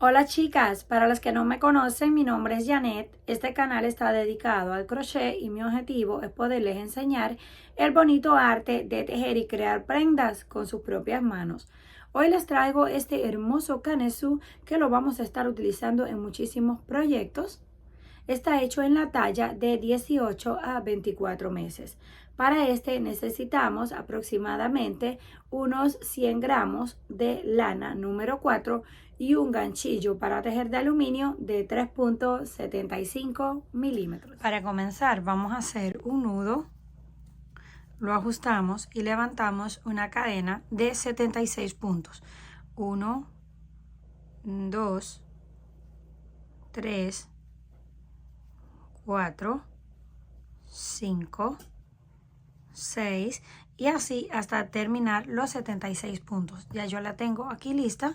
Hola chicas, para las que no me conocen, mi nombre es Janet. Este canal está dedicado al crochet y mi objetivo es poderles enseñar el bonito arte de tejer y crear prendas con sus propias manos. Hoy les traigo este hermoso canesú que lo vamos a estar utilizando en muchísimos proyectos. Está hecho en la talla de 18 a 24 meses. Para este necesitamos aproximadamente unos 100 gramos de lana número 4 y un ganchillo para tejer de aluminio de 3.75 milímetros. Para comenzar vamos a hacer un nudo, lo ajustamos y levantamos una cadena de 76 puntos. 1, 2, 3, 4, 5, 6 y así hasta terminar los 76 puntos. Ya yo la tengo aquí lista.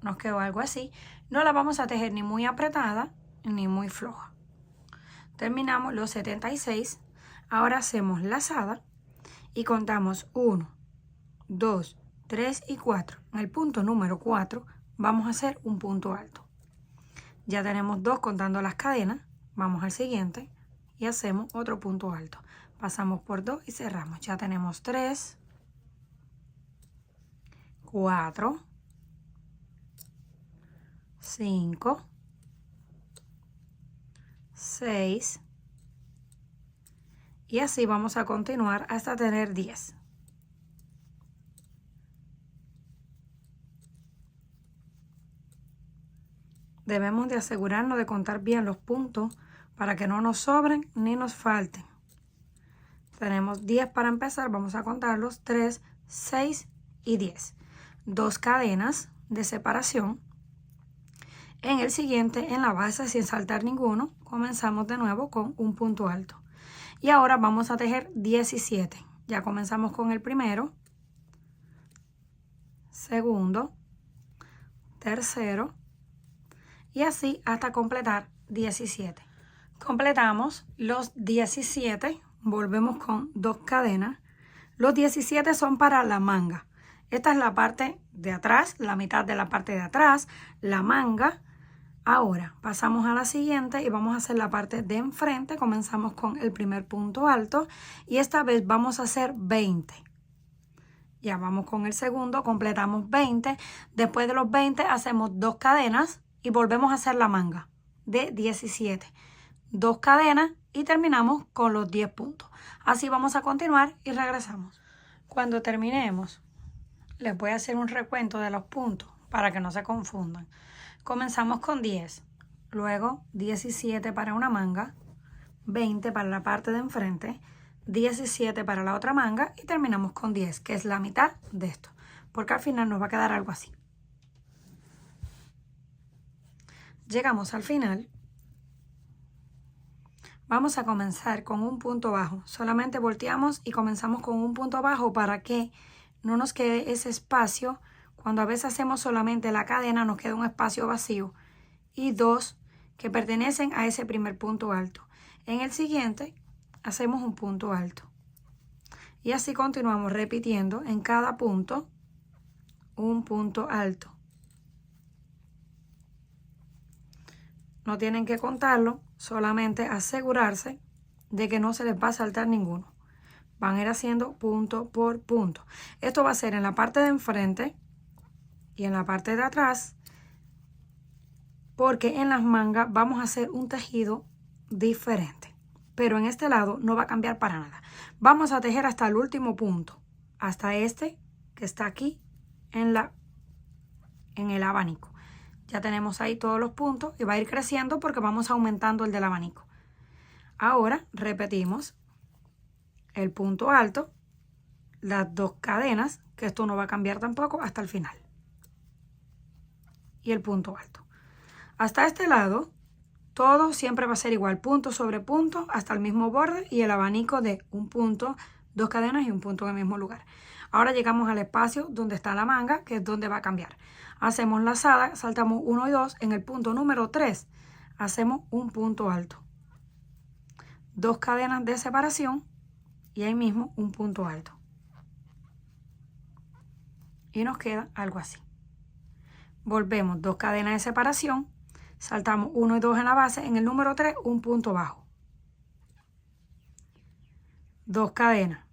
Nos quedó algo así. No la vamos a tejer ni muy apretada ni muy floja. Terminamos los 76. Ahora hacemos lazada y contamos 1, 2, 3 y 4. En el punto número 4 vamos a hacer un punto alto. Ya tenemos 2 contando las cadenas. Vamos al siguiente y hacemos otro punto alto. Pasamos por 2 y cerramos. Ya tenemos 3, 4, 5, 6 y así vamos a continuar hasta tener 10. Debemos de asegurarnos de contar bien los puntos para que no nos sobren ni nos falten. Tenemos 10 para empezar, vamos a contarlos: 3, 6 y 10. 2 cadenas de separación. En el siguiente, en la base, sin saltar ninguno, comenzamos de nuevo con un punto alto. Y ahora vamos a tejer 17. Ya comenzamos con el primero, segundo, tercero y así hasta completar 17. Completamos los 17, volvemos con 2 cadenas. Los 17 son para la manga. Esta es la parte de atrás, la mitad de la parte de atrás, la manga. Ahora pasamos a la siguiente y vamos a hacer la parte de enfrente. Comenzamos con el primer punto alto y esta vez vamos a hacer 20. Ya vamos con el segundo, completamos 20. Después de los 20 hacemos 2 cadenas y volvemos a hacer la manga de 17. 2 cadenas y terminamos con los 10 puntos. Así vamos a continuar y regresamos. Cuando terminemos, les voy a hacer un recuento de los puntos para que no se confundan. Comenzamos con 10, luego 17 para una manga, 20 para la parte de enfrente, 17 para la otra manga y terminamos con 10, que es la mitad de esto, porque al final nos va a quedar algo así. Llegamos al final. Vamos a comenzar con un punto bajo. Solamente volteamos y comenzamos con un punto bajo para que no nos quede ese espacio. Cuando a veces hacemos solamente la cadena, nos queda un espacio vacío y 2 que pertenecen a ese primer punto alto. En el siguiente hacemos un punto alto. Y así continuamos repitiendo en cada punto un punto alto. No tienen que contarlo, solamente asegurarse de que no se les va a saltar ninguno. Van a ir haciendo punto por punto. Esto va a ser en la parte de enfrente y en la parte de atrás, porque en las mangas vamos a hacer un tejido diferente. Pero en este lado no va a cambiar para nada. Vamos a tejer hasta el último punto, hasta este que está aquí en el abanico. Ya tenemos ahí todos los puntos y va a ir creciendo porque vamos aumentando el del abanico. Ahora repetimos el punto alto, las 2 cadenas, que esto no va a cambiar tampoco hasta el final. Y el punto alto. Hasta este lado, todo siempre va a ser igual, punto sobre punto, hasta el mismo borde y el abanico de un punto, 2 cadenas y un punto en el mismo lugar. Ahora llegamos al espacio donde está la manga, que es donde va a cambiar. Hacemos lazada, saltamos 1 y 2. En el punto número 3 hacemos un punto alto. 2 cadenas de separación y ahí mismo un punto alto. Y nos queda algo así. volvemos 2 cadenas de separación, saltamos 1 y 2 en la base, en el número 3 un punto bajo, 2 cadenas,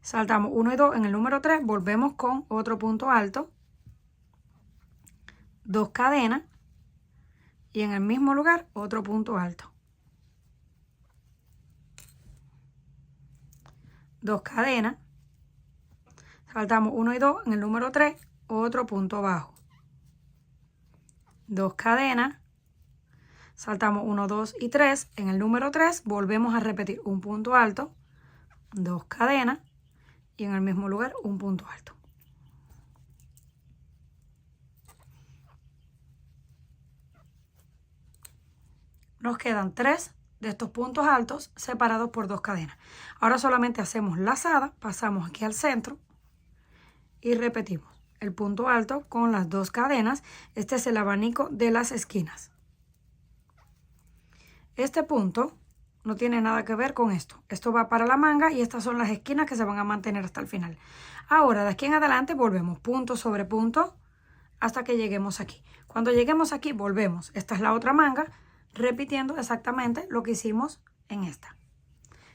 saltamos 1 y 2 en el número 3, volvemos con otro punto alto, 2 cadenas y en el mismo lugar otro punto alto, 2 cadenas, saltamos 1 y 2 en el número 3, otro punto bajo, 2 cadenas, saltamos 1, 2 y 3, en el número 3 volvemos a repetir un punto alto, 2 cadenas y en el mismo lugar un punto alto. Nos quedan 3 de estos puntos altos separados por 2 cadenas. Ahora solamente hacemos lazada, pasamos aquí al centro y repetimos el punto alto con las 2 cadenas. Este es el abanico de las esquinas. Este punto no tiene nada que ver con esto. Esto va para la manga y estas son las esquinas que se van a mantener hasta el final. Ahora, de aquí en adelante volvemos punto sobre punto hasta que lleguemos aquí. Cuando lleguemos aquí volvemos. Esta es la otra manga, repitiendo exactamente lo que hicimos en esta.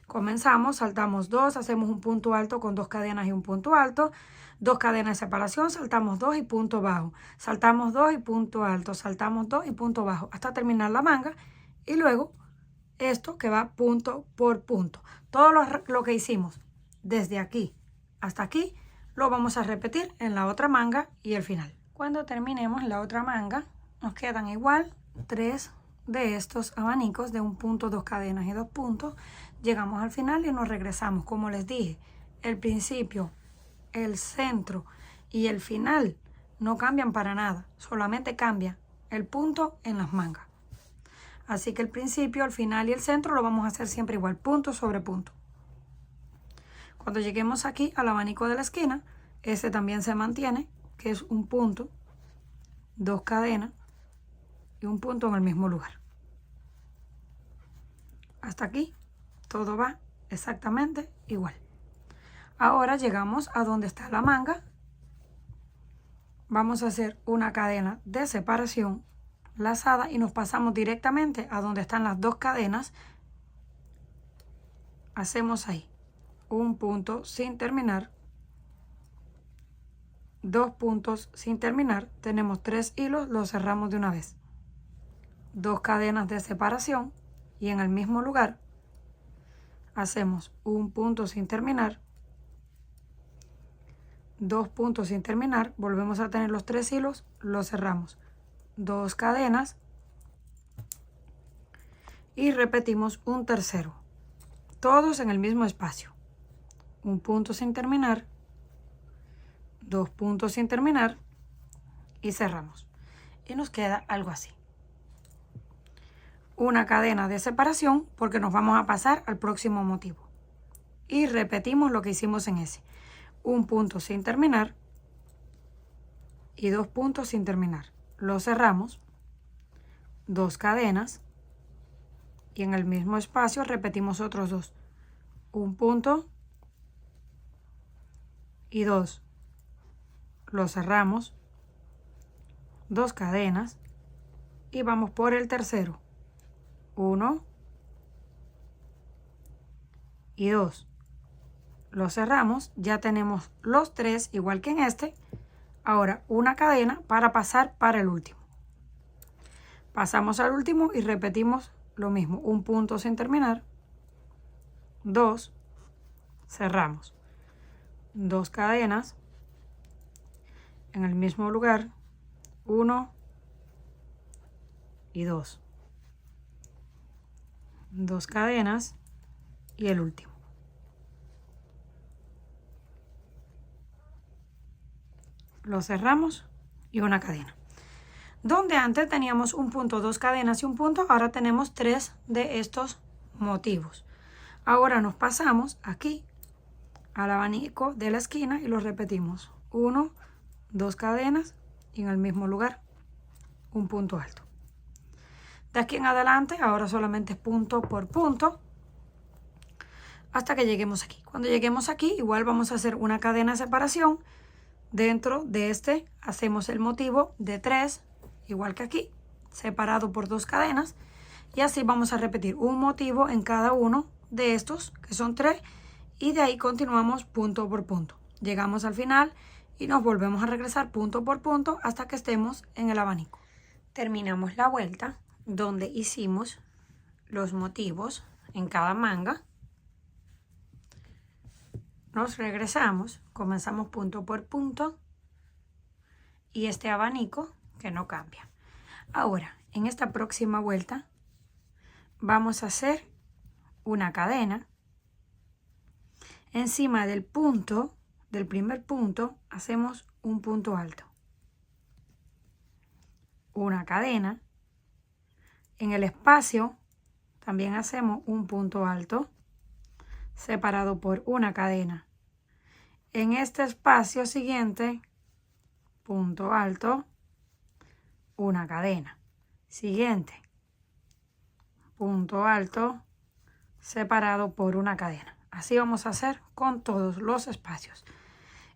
Comenzamos, saltamos 2, hacemos un punto alto con 2 cadenas y un punto alto, 2 cadenas de separación, saltamos 2 y punto bajo, saltamos 2 y punto alto, saltamos 2 y punto bajo, hasta terminar la manga y luego esto que va punto por punto. Todo lo que hicimos desde aquí hasta aquí lo vamos a repetir en la otra manga y el final. Cuando terminemos la otra manga nos quedan igual 3 de estos abanicos de un punto, 2 cadenas y 2 puntos. Llegamos al final y nos regresamos. Como les dije, el principio, el centro y el final no cambian para nada, solamente cambia el punto en las mangas. Así que el principio, el final y el centro lo vamos a hacer siempre igual, punto sobre punto. Cuando lleguemos aquí al abanico de la esquina, ese también se mantiene, que es un punto, 2 cadenas y un punto en el mismo lugar. Hasta aquí todo va exactamente igual. Ahora llegamos a donde está la manga. Vamos a hacer una cadena de separación lazada y nos pasamos directamente a donde están las 2 cadenas. Hacemos ahí un punto sin terminar, 2 puntos sin terminar, tenemos 3 hilos, los cerramos de una vez, 2 cadenas de separación y en el mismo lugar hacemos un punto sin terminar, 2 puntos sin terminar, volvemos a tener los 3 hilos, los cerramos, 2 cadenas y repetimos un tercero, todos en el mismo espacio, un punto sin terminar, 2 puntos sin terminar y cerramos. Y nos queda algo así. Una cadena de separación porque nos vamos a pasar al próximo motivo. Y repetimos lo que hicimos en ese. Un punto sin terminar y 2 puntos sin terminar. Lo cerramos, 2 cadenas y en el mismo espacio repetimos otros 2. Un punto y 2. Lo cerramos, 2 cadenas y vamos por el tercero. 1 y 2. Lo cerramos, ya tenemos los 3 igual que en este. Ahora una cadena para pasar para el último. Pasamos al último y repetimos lo mismo, un punto sin terminar, 2, cerramos, 2 cadenas en el mismo lugar, 1 y 2, 2 cadenas y el último. Lo cerramos y una cadena. Donde antes teníamos un punto, 2 cadenas y un punto, ahora tenemos 3 de estos motivos. Ahora nos pasamos aquí al abanico de la esquina y lo repetimos. 1, 2 cadenas y en el mismo lugar un punto alto. De aquí en adelante ahora solamente es punto por punto hasta que lleguemos aquí. Cuando lleguemos aquí igual vamos a hacer una cadena de separación, Dentro de este hacemos el motivo de 3, igual que aquí, separado por 2 cadenas. Y así vamos a repetir un motivo en cada uno de estos, que son 3, y de ahí continuamos punto por punto. Llegamos al final y nos volvemos a regresar punto por punto hasta que estemos en el abanico. Terminamos la vuelta donde hicimos los motivos en cada manga. Nos regresamos, comenzamos punto por punto y este abanico que no cambia. Ahora, en esta próxima vuelta vamos a hacer una cadena. Encima del punto, del primer punto, hacemos un punto alto. Una cadena. En el espacio también hacemos un punto alto separado por una cadena. En este espacio siguiente, punto alto, una cadena. Siguiente, punto alto, separado por una cadena. Así vamos a hacer con todos los espacios.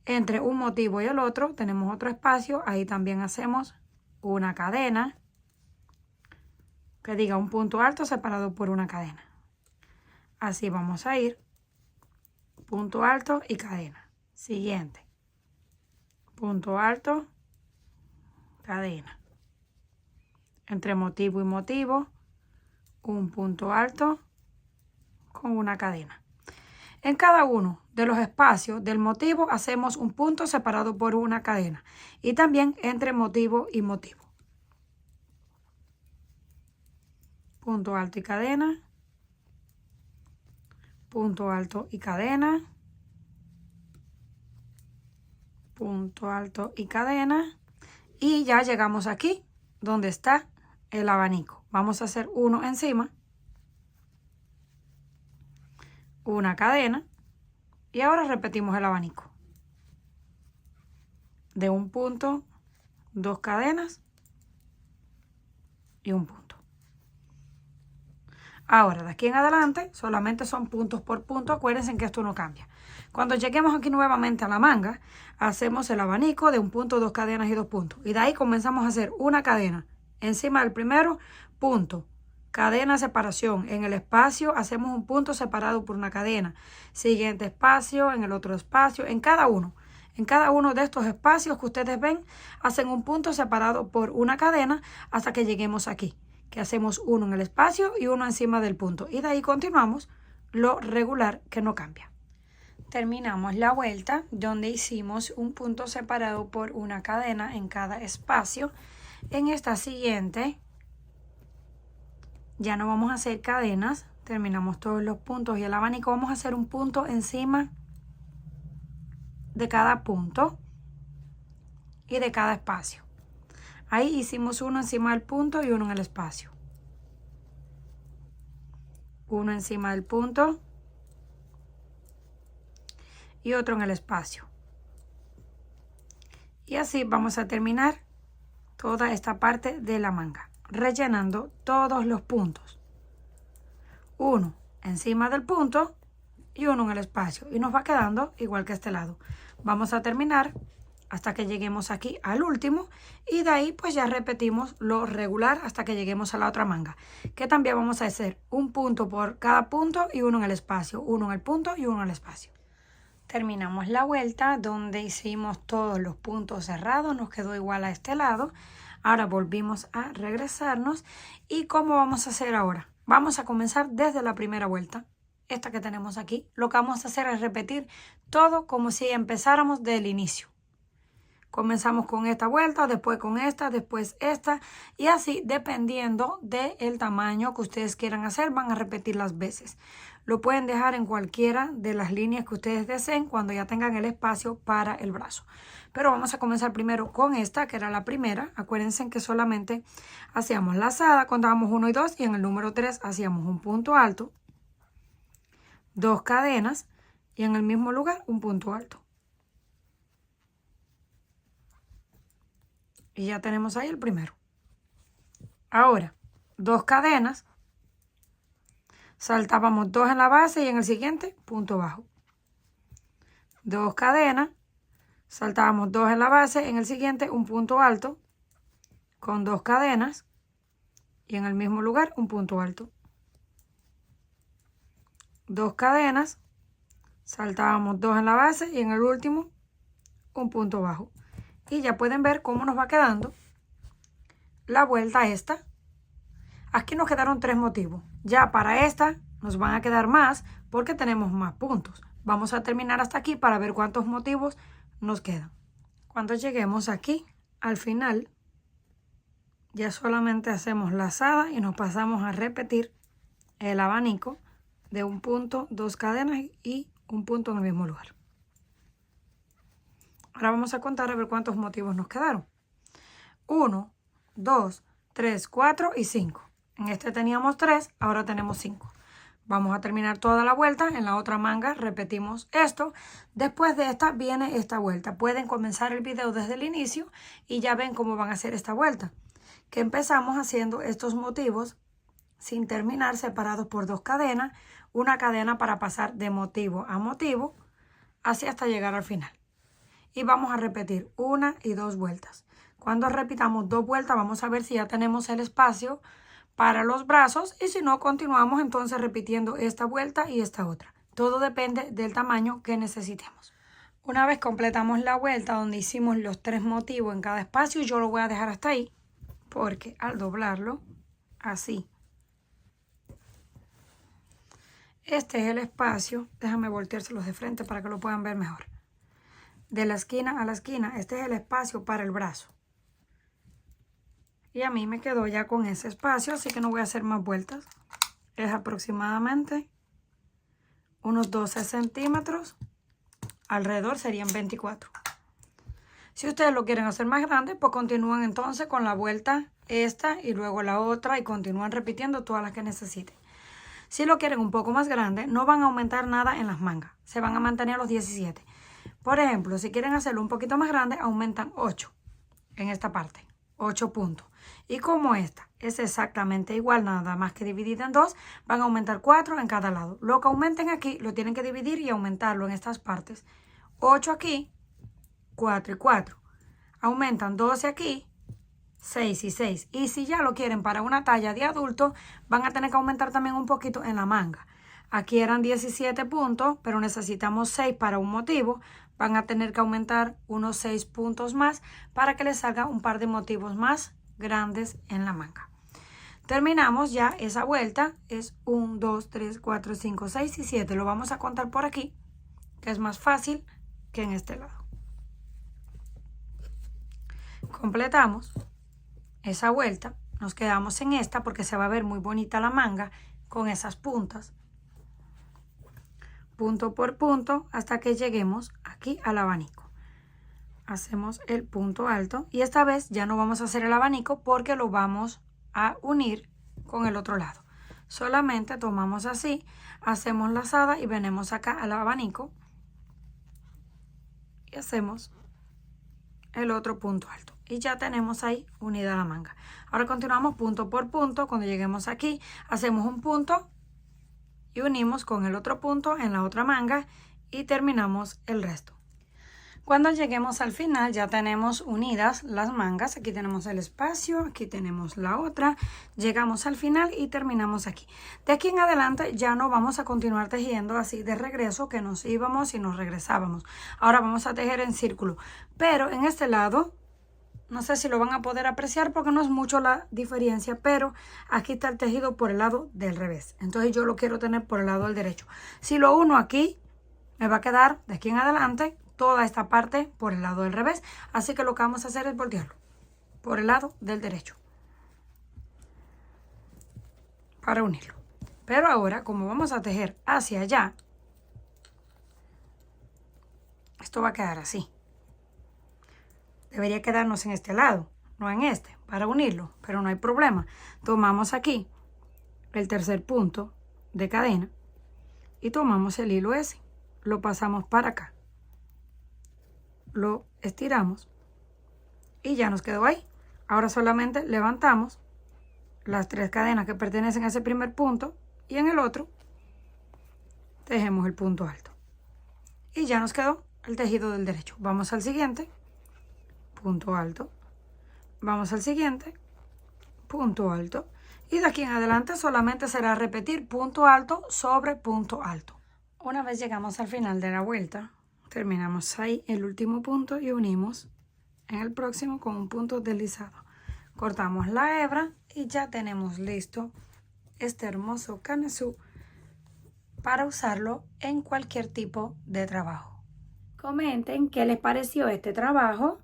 Entre un motivo y el otro tenemos otro espacio, ahí también hacemos una cadena, que diga un punto alto separado por una cadena. Así vamos a ir, punto alto y cadena. Siguiente, punto alto, cadena. Entre motivo y motivo, un punto alto con una cadena. En cada uno de los espacios del motivo hacemos un punto separado por una cadena y también entre motivo y motivo. Punto alto y cadena, punto alto y cadena, punto alto y cadena, y ya llegamos aquí donde está el abanico. Vamos a hacer uno encima, una cadena, y ahora repetimos el abanico. De un punto, 2 cadenas y un punto. Ahora, de aquí en adelante, solamente son puntos por punto. Acuérdense que esto no cambia. Cuando lleguemos aquí nuevamente a la manga, hacemos el abanico de un punto, 2 cadenas y 2 puntos. Y de ahí comenzamos a hacer una cadena. Encima del primero, punto. Cadena, separación. En el espacio hacemos un punto separado por una cadena. Siguiente espacio, en el otro espacio, en cada uno. En cada uno de estos espacios que ustedes ven, hacen un punto separado por una cadena hasta que lleguemos aquí, que hacemos uno en el espacio y uno encima del punto. Y de ahí continuamos lo regular que no cambia. Terminamos la vuelta donde hicimos un punto separado por una cadena en cada espacio. En esta siguiente ya no vamos a hacer cadenas, terminamos todos los puntos y el abanico. Vamos a hacer un punto encima de cada punto y de cada espacio. Ahí hicimos uno encima del punto y uno en el espacio. Uno encima del punto y otro en el espacio. Y así vamos a terminar toda esta parte de la manga, rellenando todos los puntos. Uno encima del punto y uno en el espacio. Y nos va quedando igual que este lado. Vamos a terminar hasta que lleguemos aquí al último y de ahí pues ya repetimos lo regular hasta que lleguemos a la otra manga, que también vamos a hacer un punto por cada punto y uno en el espacio, uno en el punto y uno en el espacio. Terminamos la vuelta donde hicimos todos los puntos cerrados, nos quedó igual a este lado. Ahora volvimos a regresarnos. ¿Y cómo vamos a hacer ahora? Vamos a comenzar desde la primera vuelta, esta que tenemos aquí. Lo que vamos a hacer es repetir todo como si empezáramos del inicio. Comenzamos con esta vuelta, después con esta, después esta, y así dependiendo del tamaño que ustedes quieran hacer, van a repetir las veces. Lo pueden dejar en cualquiera de las líneas que ustedes deseen cuando ya tengan el espacio para el brazo. Pero vamos a comenzar primero con esta, que era la primera. Acuérdense que solamente hacíamos lazada, contábamos 1 y 2, y en el número 3 hacíamos un punto alto, 2 cadenas, y en el mismo lugar un punto alto. Y ya tenemos ahí el primero. Ahora, 2 cadenas, saltábamos 2 en la base y en el siguiente, punto bajo. 2 cadenas, saltábamos 2 en la base, en el siguiente un punto alto con 2 cadenas y en el mismo lugar un punto alto. 2 cadenas, saltábamos 2 en la base y en el último un punto bajo. Y ya pueden ver cómo nos va quedando la vuelta esta. Aquí nos quedaron 3 motivos. Ya para esta nos van a quedar más porque tenemos más puntos. Vamos a terminar hasta aquí para ver cuántos motivos nos quedan. Cuando lleguemos aquí al final, ya solamente hacemos lazada y nos pasamos a repetir el abanico de un punto, 2 cadenas y un punto en el mismo lugar. Ahora vamos a contar a ver cuántos motivos nos quedaron. 1, 2, 3, 4 y 5. En este teníamos 3, ahora tenemos 5. Vamos a terminar toda la vuelta. En la otra manga repetimos esto. Después de esta viene esta vuelta. Pueden comenzar el video desde el inicio y ya ven cómo van a hacer esta vuelta. Que empezamos haciendo estos motivos sin terminar, separados por 2 cadenas. Una cadena para pasar de motivo a motivo, así hasta llegar al final. Y vamos a repetir 1 y 2 vueltas. Cuando repitamos 2 vueltas vamos a ver si ya tenemos el espacio para los brazos y si no, continuamos entonces repitiendo esta vuelta y esta otra. Todo depende del tamaño que necesitemos. Una vez completamos la vuelta donde hicimos los 3 motivos en cada espacio, yo lo voy a dejar hasta ahí porque al doblarlo así, este es el espacio. Déjame volteárselos de frente para que lo puedan ver mejor. De la esquina a la esquina, este es el espacio para el brazo. Y a mí me quedó ya con ese espacio, así que no voy a hacer más vueltas. Es aproximadamente unos 12 centímetros. Alrededor serían 24. Si ustedes lo quieren hacer más grande, pues continúan entonces con la vuelta esta y luego la otra y continúan repitiendo todas las que necesiten. Si lo quieren un poco más grande, no van a aumentar nada en las mangas. Se van a mantener los 17. Por ejemplo, si quieren hacerlo un poquito más grande, aumentan 8 en esta parte. 8 puntos. Y como esta es exactamente igual, nada más que dividida en 2, van a aumentar 4 en cada lado. Lo que aumenten aquí, lo tienen que dividir y aumentarlo en estas partes. 8 aquí, 4 y 4. Aumentan 12 aquí, 6 y 6. Y si ya lo quieren para una talla de adulto, van a tener que aumentar también un poquito en la manga. Aquí eran 17 puntos, pero necesitamos 6 para un motivo. Van a tener que aumentar unos 6 puntos más para que les salga un par de motivos más grandes en la manga. Terminamos ya esa vuelta. Es 1, 2, 3, 4, 5, 6 y 7. Lo vamos a contar por aquí, que es más fácil que en este lado. Completamos esa vuelta, nos quedamos en esta porque se va a ver muy bonita la manga con esas puntas, punto por punto, hasta que lleguemos aquí al abanico. Hacemos el punto alto y esta vez ya no vamos a hacer el abanico porque lo vamos a unir con el otro lado. Solamente tomamos así, hacemos lazada y venimos acá al abanico y hacemos el otro punto alto. Y ya tenemos ahí unida la manga. Ahora continuamos punto por punto. Cuando lleguemos aquí, hacemos un punto y unimos con el otro punto en la otra manga y terminamos el resto. Cuando lleguemos al final ya tenemos unidas las mangas. Aquí tenemos el espacio, aquí tenemos la otra. Llegamos al final y terminamos aquí. De aquí en adelante ya no vamos a continuar tejiendo así de regreso que nos íbamos y nos regresábamos. Ahora vamos a tejer en círculo. Pero en este lado, no sé si lo van a poder apreciar porque no es mucho la diferencia, pero aquí está el tejido por el lado del revés. Entonces yo lo quiero tener por el lado del derecho. Si lo uno aquí, me va a quedar de aquí en adelante toda esta parte por el lado del revés. Así que lo que vamos a hacer es voltearlo por el lado del derecho para unirlo. Pero ahora, como vamos a tejer hacia allá, esto va a quedar así. Debería quedarnos en este lado, no en este, para unirlo, pero no hay problema. Tomamos aquí el tercer punto de cadena y tomamos el hilo ese, lo pasamos para acá, lo estiramos y ya nos quedó ahí. Ahora solamente levantamos las 3 cadenas que pertenecen a ese primer punto y en el otro tejemos el punto alto y ya nos quedó el tejido del derecho. Vamos al siguiente, punto alto. Vamos al siguiente, punto alto. Y de aquí en adelante solamente será repetir punto alto sobre punto alto. Una vez llegamos al final de la vuelta, terminamos ahí el último punto y unimos en el próximo con un punto deslizado. Cortamos la hebra y ya tenemos listo este hermoso canesú para usarlo en cualquier tipo de trabajo. Comenten qué les pareció este trabajo.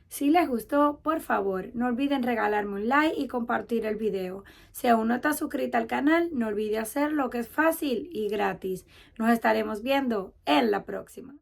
Si les gustó, por favor, no olviden regalarme un like y compartir el video. Si aún no estás suscrita al canal, no olvide hacerlo, que es fácil y gratis. Nos estaremos viendo en la próxima.